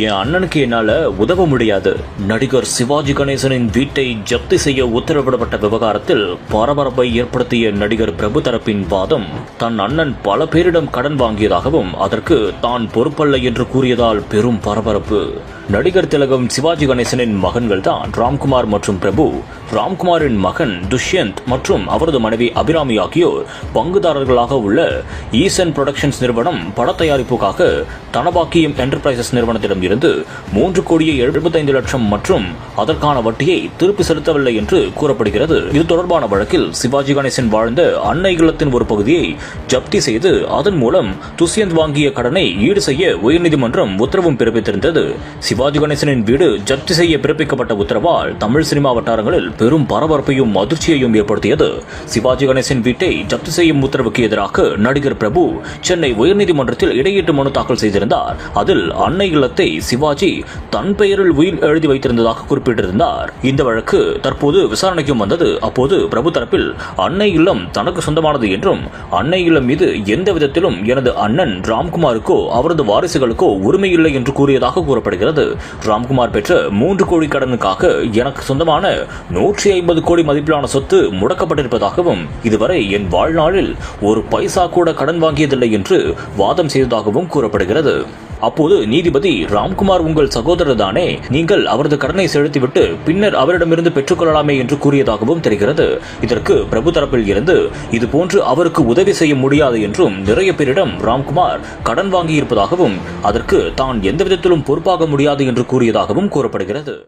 என் அண்ணனுக்கு என்னால உதவ முடியாது. நடிகர் சிவாஜி கணேசனின் வீட்டை ஜப்தி செய்ய உத்தரவிடப்பட்ட விவகாரத்தில் பரபரப்பை ஏற்படுத்திய நடிகர் பிரபு தரப்பின் வாதம், தன் அண்ணன் பல பேரிடம் கடன் வாங்கியதாகவும் அதற்கு தான் பொறுப்பல்ல என்று கூறியதால் பெரும் பரபரப்பு. நடிகர் திலகம் சிவாஜி கணேசனின் மகன்கள் தான் ராம்குமார் மற்றும் பிரபு. ராம்குமாரின் மகன் துஷ்யந்த் மற்றும் அவரது மனைவி அபிராமி ஆகியோர் பங்குதாரர்களாக உள்ள ஈசன் புரொடக்ஷன்ஸ் நிறுவனம் பட தயாரிப்புக்காக தனபாக்கியம் என்டர்பிரைசஸ் நிறுவனத்திடம் இருந்து 3,75,00,000 மற்றும் அதற்கான வட்டியை திருப்பி செலுத்தவில்லை என்று கூறப்படுகிறது. இது தொடர்பான வழக்கில் சிவாஜி கணேசன் வாழ்ந்த அன்னை இல்லத்தின் ஒரு பகுதியை ஜப்தி செய்து அதன் மூலம் துஷ்யந்த் வாங்கிய கடனை ஈடு செய்ய உயர்நீதிமன்றம் உத்தரவும் பிறப்பித்திருந்தது. சிவாஜி கணேசனின் வீடு ஜப்தி செய்ய பிறப்பிக்கப்பட்ட உத்தரவால் தமிழ் சினிமா வட்டாரங்களில் பெரும் பரபரப்பையும் அதிர்ச்சியையும் ஏற்படுத்தியது. சிவாஜி கணேசன் வீட்டை ஜப்தி செய்யும் உத்தரவுக்கு எதிராக நடிகர் பிரபு சென்னை உயர்நீதிமன்றத்தில் இடையீட்டு மனு தாக்கல் செய்திருந்தார். அதில் அன்னை இல்லத்தை சிவாஜி தன் பெயரில் உயில் எழுதி வைத்திருந்ததாக குறிப்பிட்டிருந்தார். இந்த வழக்கு தற்போது விசாரணைக்கும் வந்தது. அப்போது பிரபு தரப்பில் அன்னை இல்லம் தனக்கு சொந்தமானது என்றும் அன்னை இல்லம் மீது எந்த விதத்திலும் எனது அண்ணன் ராம்குமாருக்கோ அவரது வாரிசுகளுக்கோ உரிமை இல்லை என்று கூறியதாக கூறப்படுகிறது. ராம்குமார் பெற்ற 3 கோடி கடனுக்காக எனக்கு சொந்தமான 150 கோடி மதிப்பிலான சொத்து முடக்கப்பட்டிருப்பதாகவும் இதுவரை என் வாழ்நாளில் ஒரு பைசா கூட கடன் வாங்கியதில்லை என்று வாதம் செய்ததாகவும் கூறப்படுகிறது. அப்போது நீதிபதி, ராம்குமார் உங்கள் சகோதரர் தானே, நீங்கள் அவரது கடனை செலுத்திவிட்டு பின்னர் அவரிடமிருந்து பெற்றுக்கொள்ளலாமே என்று கூறியதாகவும் தெரிகிறது. இதற்கு பிரபு தரப்பில் இருந்து இதுபோன்று அவருக்கு உதவி செய்ய முடியாது என்றும் நிறைய பேரிடம் ராம்குமார் கடன் வாங்கியிருப்பதாகவும் அதற்கு தான் எந்த விதத்திலும் பொறுப்பாக முடியாது என்று கூறியதாகவும் கூறப்படுகிறது.